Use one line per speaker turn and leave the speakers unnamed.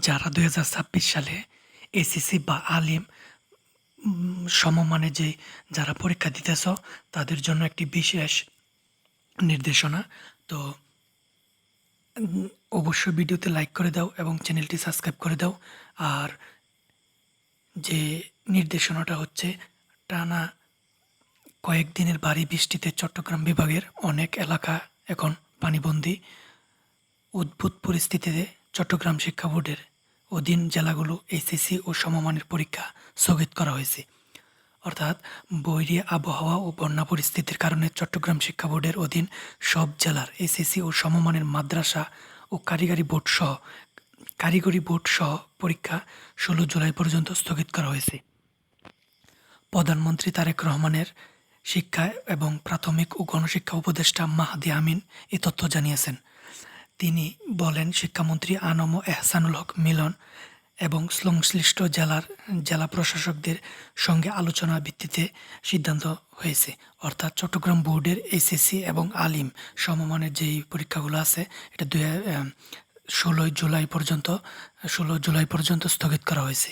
যারা 2026 সালে এসএসসি বা আলিম সমমানে যে যারা পরীক্ষা দিতেছ তাদের জন্য একটি বিশেষ নির্দেশনা। তো অবশ্যই ভিডিওতে লাইক করে দাও এবং চ্যানেলটি সাবস্ক্রাইব করে দাও। আর যে নির্দেশনাটা হচ্ছে, টানা কয়েকদিনের ভারী বৃষ্টিতে চট্টগ্রাম বিভাগের অনেক এলাকা এখন পানিবন্দী। উদ্ভূত পরিস্থিতিতে চট্টগ্রাম শিক্ষা বোর্ডের অধীন জেলাগুলো এসএসসি ও সমমানের পরীক্ষা স্থগিত করা হয়েছে। অর্থাৎ বৈরী আবহাওয়া ও বন্যা পরিস্থিতির কারণে চট্টগ্রাম শিক্ষা বোর্ডের অধীন সব জেলার এসএসসি ও সমমানের মাদ্রাসা ও কারিগরি বোর্ড সহ পরীক্ষা 16 জুলাই পর্যন্ত স্থগিত করা হয়েছে। প্রধানমন্ত্রী তারেক রহমানের শিক্ষা এবং প্রাথমিক ও গণশিক্ষা উপদেষ্টা মাহাদি আমিন এ তথ্য জানিয়েছেন। তিনি বলেন, শিক্ষামন্ত্রী আনম এহসানুল হক মিলন এবং সংশ্লিষ্ট জেলা প্রশাসকদের সঙ্গে আলোচনার ভিত্তিতে সিদ্ধান্ত হয়েছে। অর্থাৎ চট্টগ্রাম বোর্ডের এসএসসি এবং আলিম সমমানের যেই পরীক্ষাগুলো আছে এটা 16 জুলাই পর্যন্ত স্থগিত করা হয়েছে।